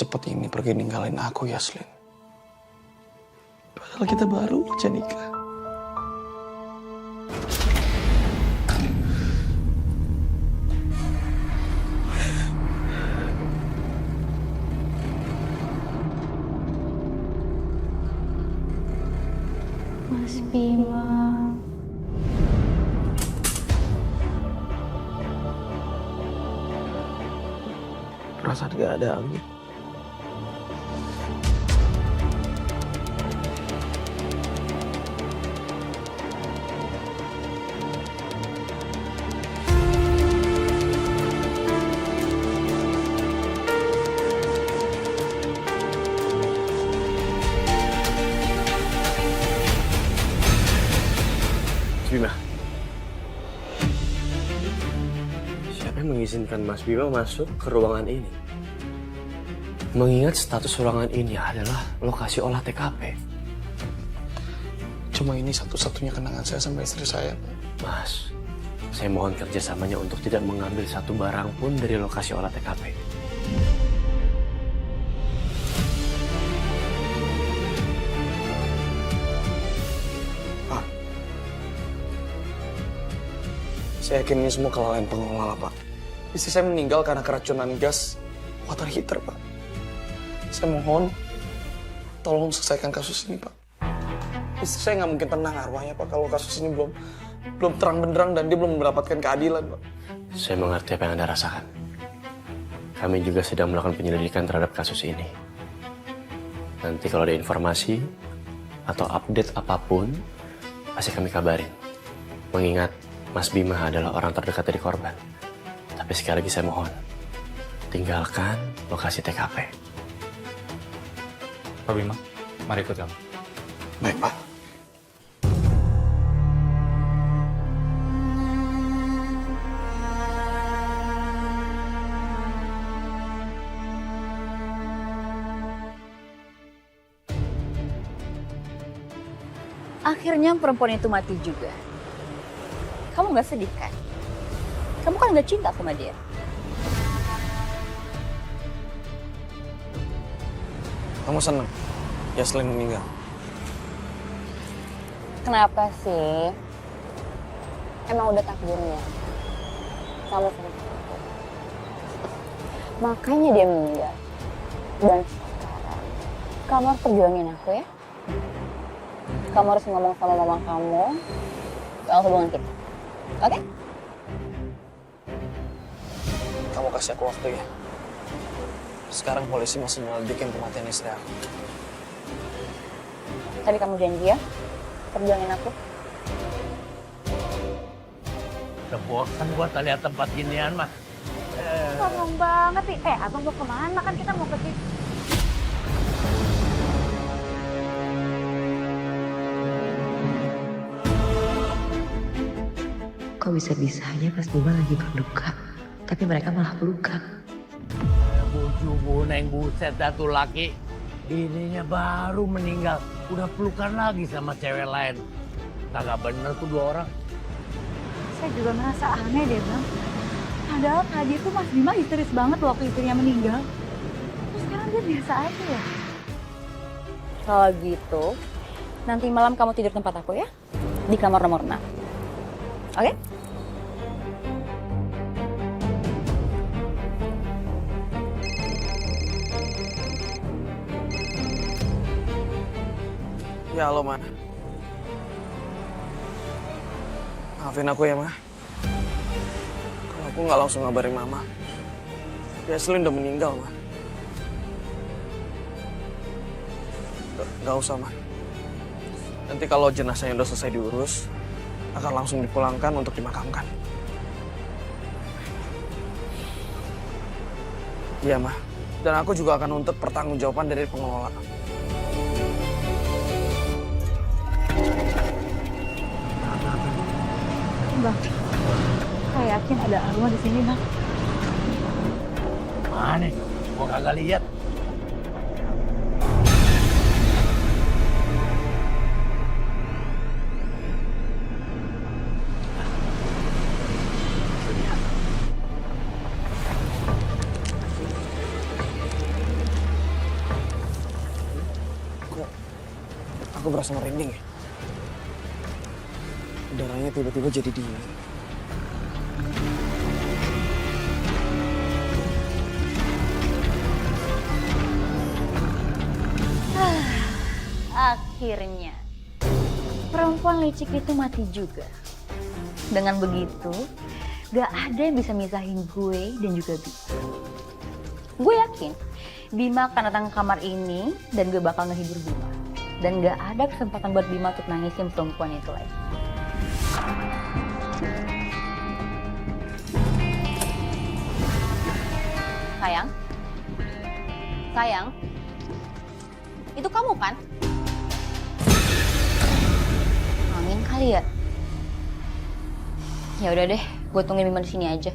secepat ini pergi ninggalin aku, Yaslin. Padahal kita baru aja nikah. Mas Bima. Perasaan gak ada angin. Bima, siapa yang mengizinkan Mas Bima masuk ke ruangan ini? Mengingat status ruangan ini adalah lokasi olah TKP. Cuma ini satu-satunya kenangan saya sama istri saya. Mas, saya mohon kerjasamanya untuk tidak mengambil satu barang pun dari lokasi olah TKP. Pak, saya yakin ini semua kelalaian pengelola, Pak. Istri saya meninggal karena keracunan gas water heater, Pak. Saya mohon, tolong selesaikan kasus ini, Pak. Istri saya nggak mungkin tenang arwahnya, Pak, kalau kasus ini belum terang benderang dan dia belum mendapatkan keadilan, Pak. Saya mengerti apa yang Anda rasakan. Kami juga sedang melakukan penyelidikan terhadap kasus ini. Nanti kalau ada informasi atau update apapun, pasti kami kabarin. Mengingat Mas Bima adalah orang terdekat dari korban. Tapi sekali lagi saya mohon, tinggalkan lokasi TKP. Pak Bima, mari ikut kami. Baik, Pak. Akhirnya perempuan itu mati juga. Kamu gak sedih kan? Kamu kan gak cinta sama dia. Kamu senang Yaslin meninggal? Kenapa sih? Emang udah takdirnya. Kamu sama aku. Makanya dia meninggal. Dan sekarang kamu harus perjuangin aku ya. Kamu harus ngomong sama mama kamu soal hubungan kita. Oke? Kamu kasih aku waktu ya. Sekarang polisi masih menyelidikin kematian istri aku. Tapi kamu janji ya, perjuangin aku. Udah bosan gua lihat tempat ginian mah. Ngomong banget nih. Abang mau kemana? Kan kita mau pergi. Kok bisa-bisanya pas Bima lagi berduka, tapi mereka malah pelukan. Buju neng buset dah tuh laki. Bininya baru meninggal, udah pelukan lagi sama cewek lain. Kagak bener tuh dua orang. Saya juga merasa aneh deh, Bang. Padahal tadi tuh Mas Bima histeris banget waktu istrinya meninggal. Terus sekarang dia biasa aja ya? Kalau gitu, nanti malam kamu tidur tempat aku ya. Di kamar nomor 6. Oke? Ya, halo, Ma. Maafin aku ya, Ma. Kalau aku nggak langsung ngabarin Mama. Yaslin udah meninggal, Ma. Nggak usah, Ma. Nanti kalau jenazahnya udah selesai diurus, akan langsung dipulangkan untuk dimakamkan. Iya, Ma. Dan aku juga akan nuntut pertanggungjawaban dari pengelola. Bang, saya yakin ada arwah di sini, Bang. Mana? Gua kagak lihat. Aku berasa merinding ya. Darahnya tiba-tiba jadi dingin. Akhirnya, perempuan licik itu mati juga. Dengan begitu, gak ada yang bisa misahin gue dan juga Bima. Gue yakin Bima akan datang ke kamar ini dan gue bakal ngehibur Bima. Dan gak ada kesempatan buat Bima untuk nangisin perempuan itu lagi. Sayang? Sayang? Itu kamu kan? Angin kali ya? Ya udah deh, gue tungguin Bima di sini aja.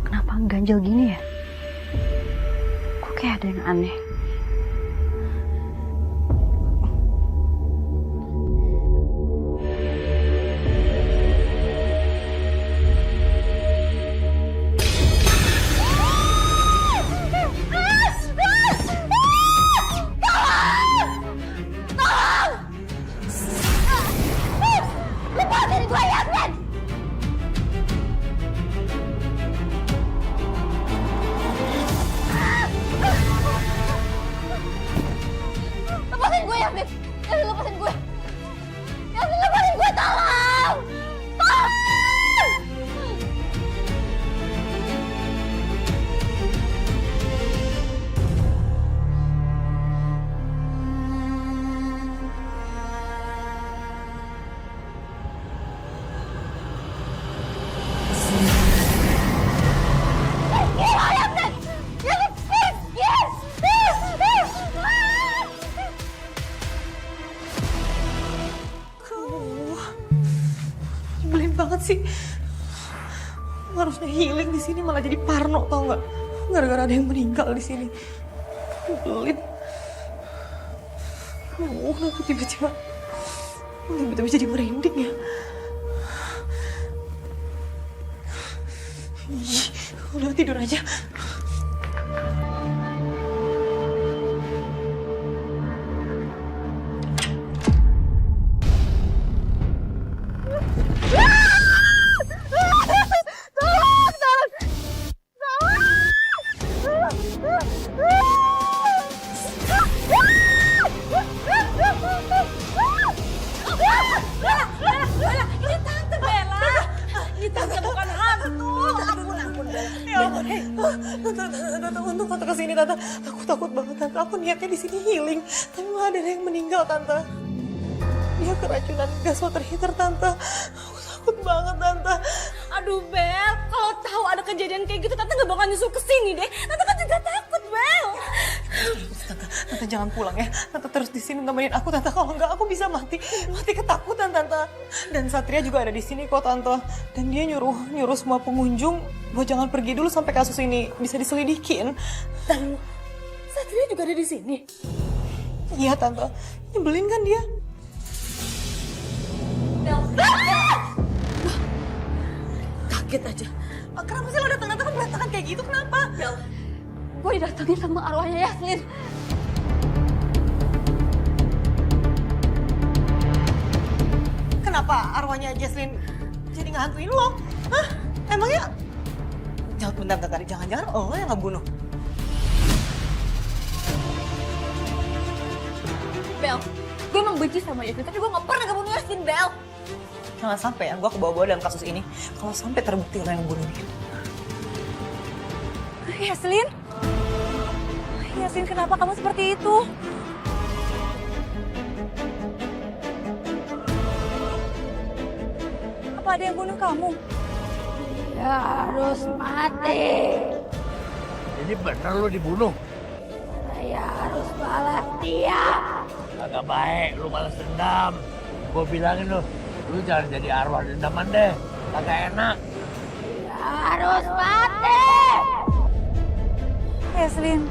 Kenapa ganjel gini ya? Kok kayak ada yang aneh? Lepasin gue, Yasmin! Yasmin, lepasin gue! Yasmin, lepasin gue! Tolong! Tolong! Nyebelin banget sih. Harusnya healing di sini malah jadi parno, tau nggak? Gara-gara ada yang meninggal di sini. Nyebelin. Kenapa tiba-tiba jadi merinding ya? Ih, udah tidur aja. Untung tante kesini, tante. Aku takut banget, tante. Aku niatnya di sini healing, tapi malah ada yang meninggal, tante. Dia keracunan gas water heater, tante. Aku takut banget, tante. Aduh Bel, kalau tahu ada kejadian kayak gitu tante gak bakal nyusul ke sini deh. Tante kan juga takut Bel. Tante jangan pulang ya. Tante terus di sini nemenin aku, tante. Kalau enggak aku bisa mati ketakutan, tante. Dan Satria juga ada di sini kok, tante. Dan dia nyuruh semua pengunjung buat jangan pergi dulu sampai kasus ini bisa diselidikin. Dan Satria juga ada di sini. Iya, tante. Nyebelin kan dia? Bel. Kaget aja. Kenapa sih lo datang-datang berantakan kayak gitu? Kenapa? Bel, gue didatengin sama arwahnya Yasmin. Kenapa arwahnya Jesslyn jadi ngehantuin lo? Hah? Emangnya? Bentar, jangan-jangan lo yang ngebunuh? Bel, gue emang benci sama Yasmin, tapi gue gak pernah ngebunuh Yasmin, Bel. Jangan sampai ya, gue kebawa-bawa dalam kasus ini. Kalau sampai terbukti lo yang ngebunuh dia. Yasmin? Yasmin, kenapa kamu seperti itu? Apa ada yang bunuh kamu? Ya harus mati. Jadi bener lu dibunuh? Saya harus balas dia. Agak baik, lu balas dendam. Gue bilangin lu jangan jadi arwah dendaman deh. Agak enak. Ya harus mati. Yasmin,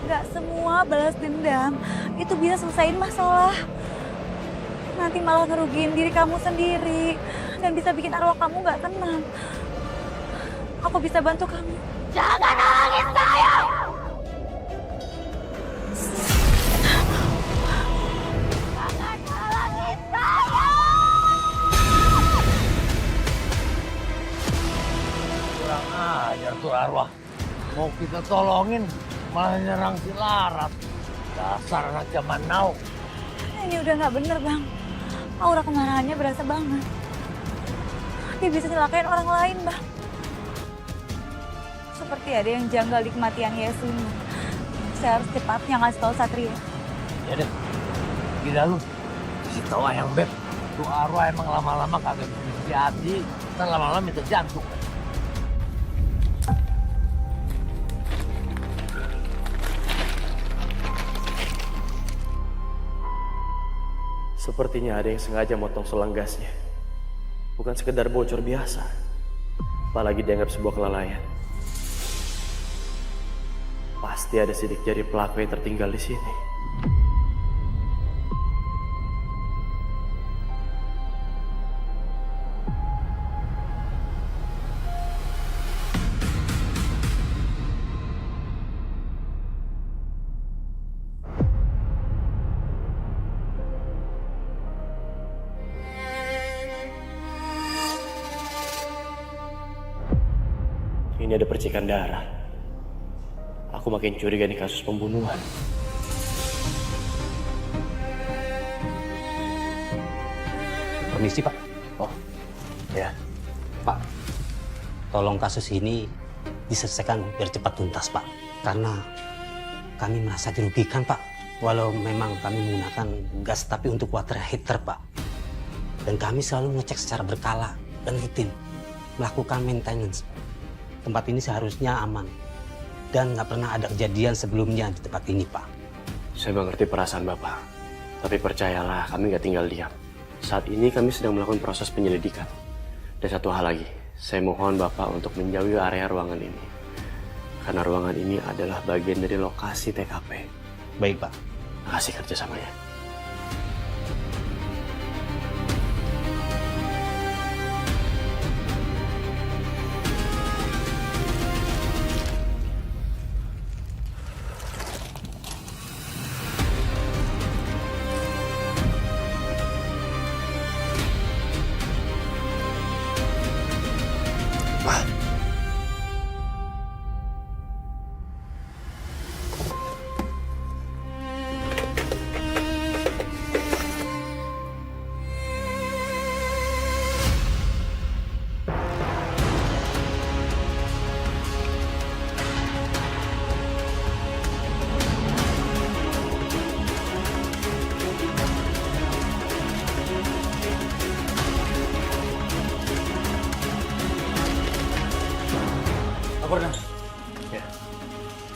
gak semua balas dendam itu bisa selesaiin masalah. Nanti malah ngerugiin diri kamu sendiri. dan bisa bikin arwah kamu nggak tenang. Aku bisa bantu kamu. Jangan halangin saya! Jangan halangin saya! Kurang ajar tuh arwah. Mau kita tolongin, malah nyerang si Laras. Dasar anak zaman now. Ini udah nggak bener, Bang. Aura kemarahannya berasa banget. Dia bisa nyelakain orang lain, Bang. Seperti ada yang janggal di kematian Yesin. Saya harus cepatnya ngasih tahu Satria. Ya deh, gila lu. Kasih tau yang Beb. Tuh arwah emang lama-lama kagak bisa jadi. Ntar lama-lama minta jantung. Sepertinya ada yang sengaja motong selang gasnya. Bukan sekedar bocor biasa. Apalagi dianggap sebuah kelalaian. Pasti ada sidik jari pelaku yang tertinggal di sini. Ini ada percikan darah. Aku makin curiga nih kasus pembunuhan. Permisi, Pak. Oh, ya. Pak, tolong kasus ini diselesaikan biar cepat tuntas, Pak. Karena kami merasa dirugikan, Pak. Walau memang kami menggunakan gas tapi untuk water heater, Pak. Dan kami selalu ngecek secara berkala dan rutin. Melakukan maintenance. Tempat ini seharusnya aman. Dan nggak pernah ada kejadian sebelumnya di tempat ini, Pak. Saya mengerti perasaan Bapak. Tapi percayalah, kami nggak tinggal diam. Saat ini kami sedang melakukan proses penyelidikan. Dan satu hal lagi, saya mohon Bapak untuk menjauhi area ruangan ini. Karena ruangan ini adalah bagian dari lokasi TKP. Baik, Pak. Terima kasih kerjasamanya. Purna, Ya.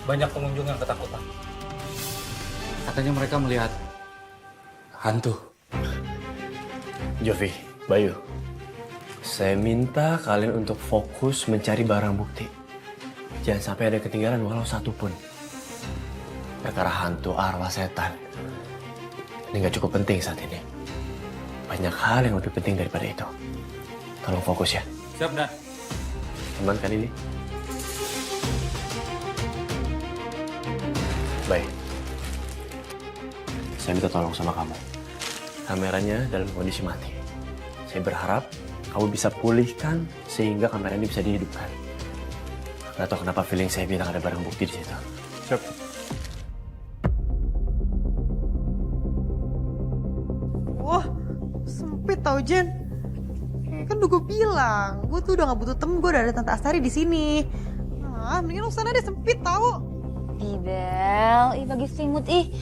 banyak pengunjung yang ketakutan. Katanya mereka melihat hantu. Jovi, Bayu, saya minta kalian untuk fokus mencari barang bukti. Jangan sampai ada ketinggalan walau satu pun. Perkara hantu, arwah, setan. Ini nggak cukup penting saat ini. Banyak hal yang lebih penting daripada itu. Tolong fokus ya. Siap, Dan. Aman kan ini? Baik. Saya minta tolong sama kamu. Kameranya dalam kondisi mati. Saya berharap kamu bisa pulihkan sehingga kamera ini bisa dihidupkan. Gak tahu kenapa feeling saya bilang ada barang bukti di situ. Siap. Wah, sempit tau Jen. Kan udah gue bilang, gue tuh udah gak butuh temen, gue udah ada Tante Astari di sini. Ah, mendingan lu sana deh, sempit tau. Ih, Bel. Ih, bagi selimut. Ih.